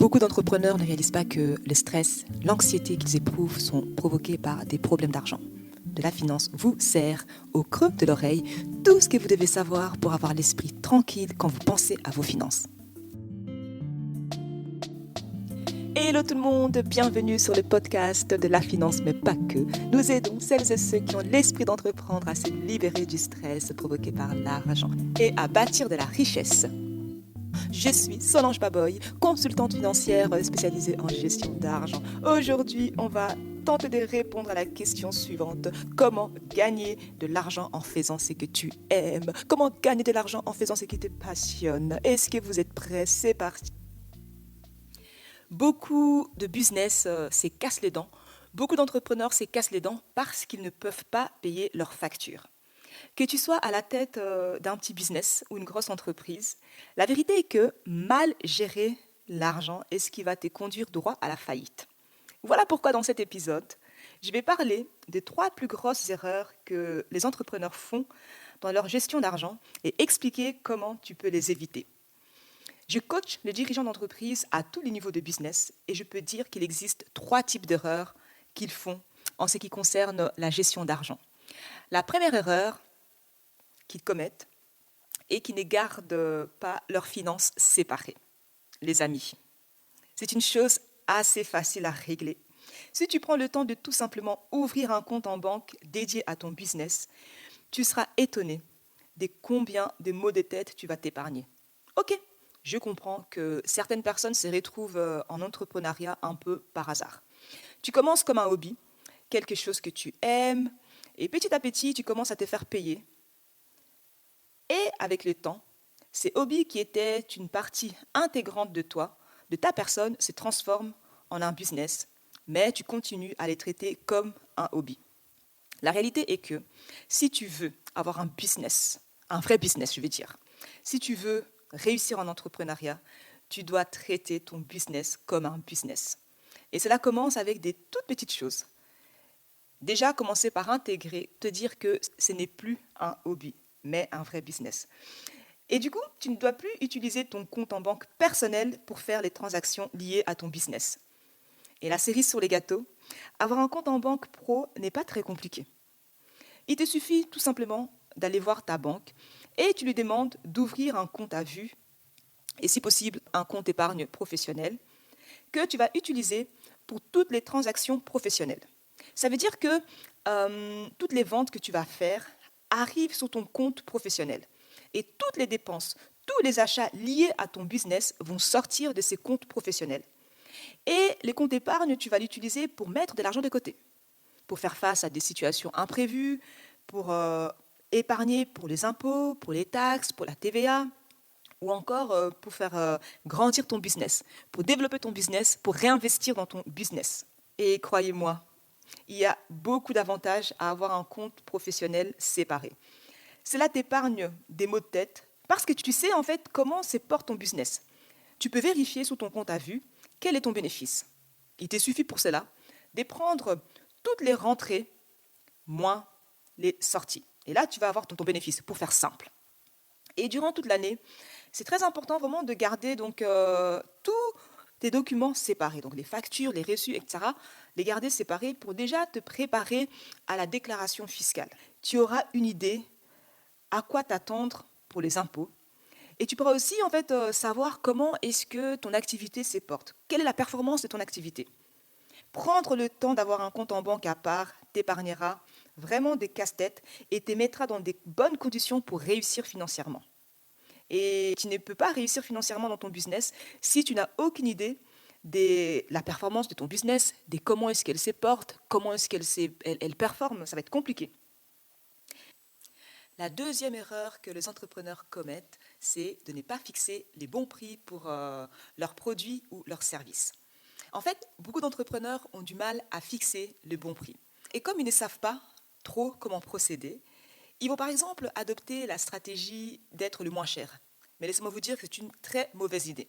Beaucoup d'entrepreneurs ne réalisent pas que le stress, l'anxiété qu'ils éprouvent sont provoqués par des problèmes d'argent. De la finance vous sert au creux de l'oreille tout ce que vous devez savoir pour avoir l'esprit tranquille quand vous pensez à vos finances. Hello tout le monde, bienvenue sur le podcast de la finance, mais pas que. Nous aidons celles et ceux qui ont l'esprit d'entreprendre à se libérer du stress provoqué par l'argent et à bâtir de la richesse. Je suis Solange Baboy, consultante financière spécialisée en gestion d'argent. Aujourd'hui, on va tenter de répondre à la question suivante. Comment gagner de l'argent en faisant ce que tu aimes? Comment gagner de l'argent en faisant ce qui te passionne? Est-ce que vous êtes prêts? C'est parti. Beaucoup de business se cassent les dents. Beaucoup d'entrepreneurs se cassent les dents parce qu'ils ne peuvent pas payer leurs factures. Que tu sois à la tête d'un petit business ou une grosse entreprise, la vérité est que mal gérer l'argent est ce qui va te conduire droit à la faillite. Voilà pourquoi dans cet épisode, je vais parler des 3 plus grosses erreurs que les entrepreneurs font dans leur gestion d'argent et expliquer comment tu peux les éviter. Je coach les dirigeants d'entreprise à tous les niveaux de business et je peux dire qu'il existe 3 types d'erreurs qu'ils font en ce qui concerne la gestion d'argent. La première erreur qu'ils commettent et qui ne gardent pas leurs finances séparées. Les amis, c'est une chose assez facile à régler. Si tu prends le temps de tout simplement ouvrir un compte en banque dédié à ton business, tu seras étonné de combien de maux de tête tu vas t'épargner. Ok, je comprends que certaines personnes se retrouvent en entrepreneuriat un peu par hasard. Tu commences comme un hobby, quelque chose que tu aimes, et petit à petit, tu commences à te faire payer. Et avec le temps, ces hobbies qui étaient une partie intégrante de toi, de ta personne, se transforment en un business, mais tu continues à les traiter comme un hobby. La réalité est que si tu veux avoir un business, un vrai business, je veux dire, si tu veux réussir en entrepreneuriat, tu dois traiter ton business comme un business. Et cela commence avec des toutes petites choses. Déjà, commencer par intégrer, te dire que ce n'est plus un hobby, mais un vrai business. Et du coup, tu ne dois plus utiliser ton compte en banque personnel pour faire les transactions liées à ton business. Et la cerise sur les gâteaux, avoir un compte en banque pro n'est pas très compliqué. Il te suffit tout simplement d'aller voir ta banque et tu lui demandes d'ouvrir un compte à vue et si possible un compte épargne professionnel que tu vas utiliser pour toutes les transactions professionnelles. Ça veut dire que toutes les ventes que tu vas faire arrivent sur ton compte professionnel. Et toutes les dépenses, tous les achats liés à ton business vont sortir de ces comptes professionnels. Et les comptes épargne, tu vas l'utiliser pour mettre de l'argent de côté, pour faire face à des situations imprévues, pour épargner pour les impôts, pour les taxes, pour la TVA, ou encore pour faire grandir ton business, pour développer ton business, pour réinvestir dans ton business. Et croyez-moi, il y a beaucoup d'avantages à avoir un compte professionnel séparé. Cela t'épargne des maux de tête parce que tu sais en fait comment se porte ton business. Tu peux vérifier sur ton compte à vue quel est ton bénéfice. Il te suffit pour cela de prendre toutes les rentrées moins les sorties. Et là, tu vas avoir ton bénéfice pour faire simple. Et durant toute l'année, c'est très important vraiment de garder donc tous tes documents séparés, donc les factures, les reçus, etc., les garder séparés pour déjà te préparer à la déclaration fiscale. Tu auras une idée à quoi t'attendre pour les impôts. Et tu pourras aussi en fait savoir comment est-ce que ton activité se porte. Quelle est la performance de ton activité. Prendre le temps d'avoir un compte en banque à part t'épargnera vraiment des casse-têtes et te mettra dans des bonnes conditions pour réussir financièrement. Et tu ne peux pas réussir financièrement dans ton business si tu n'as aucune idée de la performance de ton business, de comment est-ce qu'elle se porte, comment est-ce qu'elle performe. Ça va être compliqué. La deuxième erreur que les entrepreneurs commettent, c'est de ne pas fixer les bons prix pour leurs produits ou leurs services. En fait, beaucoup d'entrepreneurs ont du mal à fixer le bon prix. Et comme ils ne savent pas trop comment procéder, ils vont par exemple adopter la stratégie d'être le moins cher. Mais laissez-moi vous dire que c'est une très mauvaise idée.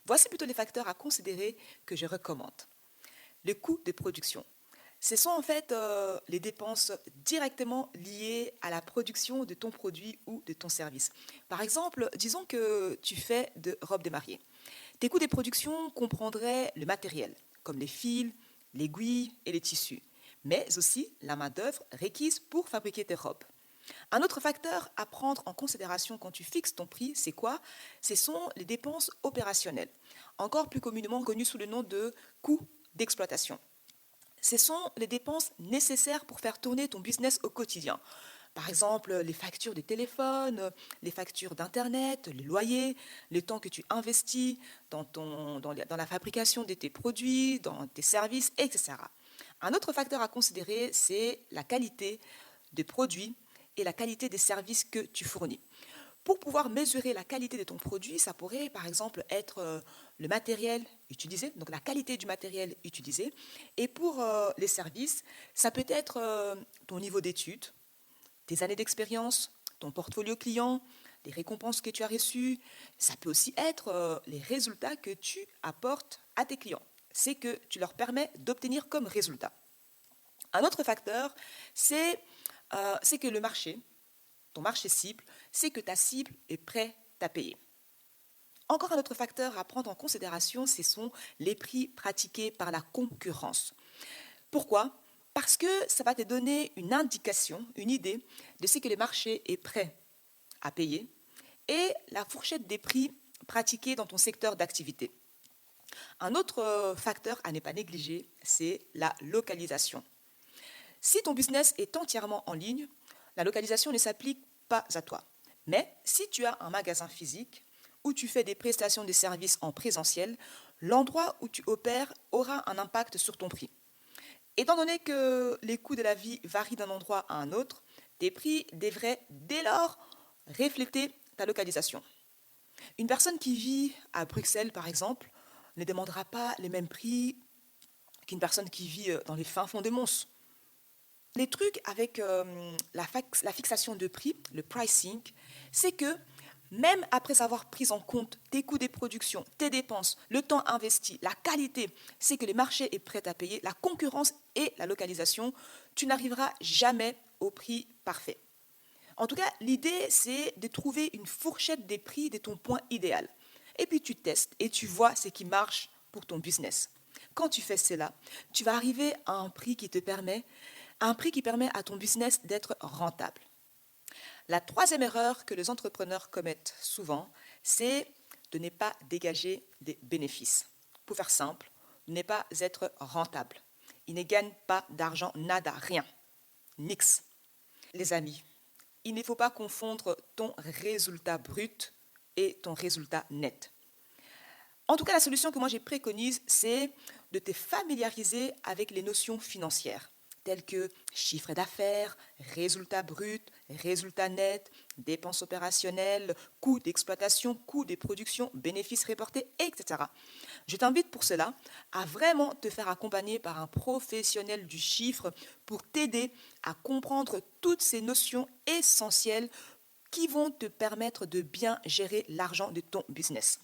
Voici plutôt les facteurs à considérer que je recommande. Le coût de production. Ce sont en fait les dépenses directement liées à la production de ton produit ou de ton service. Par exemple, disons que tu fais de robes de mariée. Tes coûts de production comprendraient le matériel, comme les fils, l'aiguille et les tissus, mais aussi la main-d'œuvre requise pour fabriquer tes robes. Un autre facteur à prendre en considération quand tu fixes ton prix, c'est quoi? Ce sont les dépenses opérationnelles, encore plus communément connues sous le nom de coûts d'exploitation. Ce sont les dépenses nécessaires pour faire tourner ton business au quotidien. Par exemple, les factures de téléphone, les factures d'Internet, les loyers, le temps que tu investis dans la fabrication de tes produits, dans tes services, etc. Un autre facteur à considérer, c'est la qualité des produits et la qualité des services que tu fournis. Pour pouvoir mesurer la qualité de ton produit, ça pourrait par exemple être le matériel utilisé, donc la qualité du matériel utilisé. Et pour les services, ça peut être ton niveau d'études, tes années d'expérience, ton portfolio client, les récompenses que tu as reçues. Ça peut aussi être les résultats que tu apportes à tes clients. C'est que tu leur permets d'obtenir comme résultat. Un autre facteur, c'est que le marché, ton marché cible, c'est que ta cible est prête à payer. Encore un autre facteur à prendre en considération, ce sont les prix pratiqués par la concurrence. Pourquoi? Parce que ça va te donner une indication, une idée de ce que le marché est prêt à payer et la fourchette des prix pratiqués dans ton secteur d'activité. Un autre facteur à ne pas négliger, c'est la localisation. Si ton business est entièrement en ligne, la localisation ne s'applique pas à toi. Mais si tu as un magasin physique où tu fais des prestations de services en présentiel, l'endroit où tu opères aura un impact sur ton prix. Étant donné que les coûts de la vie varient d'un endroit à un autre, tes prix devraient dès lors refléter ta localisation. Une personne qui vit à Bruxelles, par exemple, ne demandera pas les mêmes prix qu'une personne qui vit dans les fins fonds de Mons. Les trucs avec la fixation de prix, le pricing, c'est que même après avoir pris en compte tes coûts de production, tes dépenses, le temps investi, la qualité, c'est que le marché est prêt à payer, la concurrence et la localisation, tu n'arriveras jamais au prix parfait. En tout cas, l'idée, c'est de trouver une fourchette des prix de ton point idéal. Et puis tu testes et tu vois ce qui marche pour ton business. Quand tu fais cela, tu vas arriver à un prix qui permet à ton business d'être rentable. La troisième erreur que les entrepreneurs commettent souvent, c'est de ne pas dégager des bénéfices. Pour faire simple, ne pas être rentable. Ils ne gagnent pas d'argent, nada, rien, nix. Les amis, il ne faut pas confondre ton résultat brut et ton résultat net. En tout cas, la solution que moi j'ai préconise, c'est de te familiariser avec les notions financières, telles que chiffre d'affaires, résultat brut, résultat net, dépenses opérationnelles, coûts d'exploitation, coûts de production, bénéfices reportés, etc. Je t'invite pour cela à vraiment te faire accompagner par un professionnel du chiffre pour t'aider à comprendre toutes ces notions essentielles qui vont te permettre de bien gérer l'argent de ton business.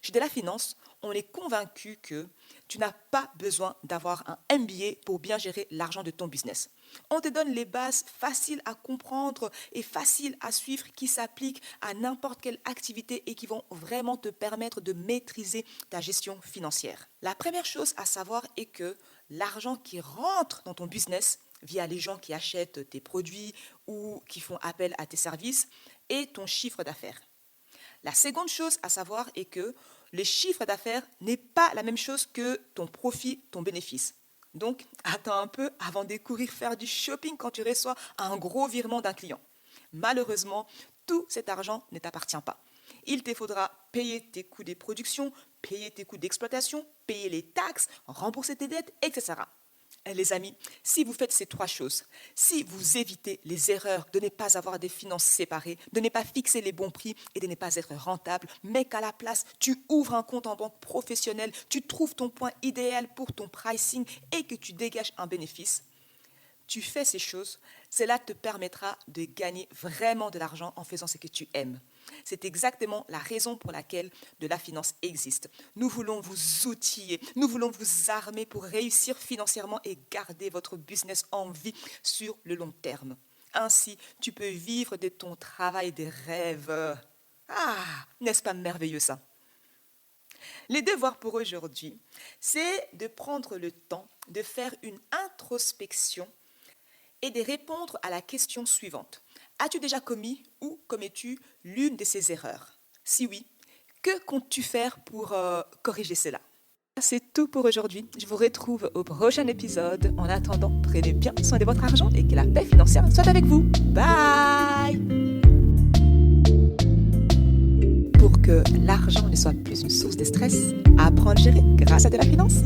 Chez De La Finance, on est convaincu que tu n'as pas besoin d'avoir un MBA pour bien gérer l'argent de ton business. On te donne les bases faciles à comprendre et faciles à suivre qui s'appliquent à n'importe quelle activité et qui vont vraiment te permettre de maîtriser ta gestion financière. La première chose à savoir est que l'argent qui rentre dans ton business via les gens qui achètent tes produits ou qui font appel à tes services est ton chiffre d'affaires. La seconde chose à savoir est que le chiffre d'affaires n'est pas la même chose que ton profit, ton bénéfice. Donc, attends un peu avant de courir faire du shopping quand tu reçois un gros virement d'un client. Malheureusement, tout cet argent ne t'appartient pas. Il te faudra payer tes coûts de production, payer tes coûts d'exploitation, payer les taxes, rembourser tes dettes, etc. Les amis, si vous faites ces trois choses, si vous évitez les erreurs de ne pas avoir des finances séparées, de ne pas fixer les bons prix et de ne pas être rentable, mais qu'à la place, tu ouvres un compte en banque professionnel, tu trouves ton point idéal pour ton pricing et que tu dégages un bénéfice, tu fais ces choses, cela te permettra de gagner vraiment de l'argent en faisant ce que tu aimes. C'est exactement la raison pour laquelle de la finance existe. Nous voulons vous outiller, nous voulons vous armer pour réussir financièrement et garder votre business en vie sur le long terme. Ainsi, tu peux vivre de ton travail des rêves. Ah, n'est-ce pas merveilleux ça? Les devoirs pour aujourd'hui, c'est de prendre le temps de faire une introspection et de répondre à la question suivante. As-tu déjà commis ou commets-tu l'une de ces erreurs? Si oui, que comptes-tu faire pour corriger cela? C'est tout pour aujourd'hui. Je vous retrouve au prochain épisode. En attendant, prenez bien soin de votre argent et que la paix financière soit avec vous. Bye! Pour que l'argent ne soit plus une source de stress, apprendre à gérer grâce à de la finance.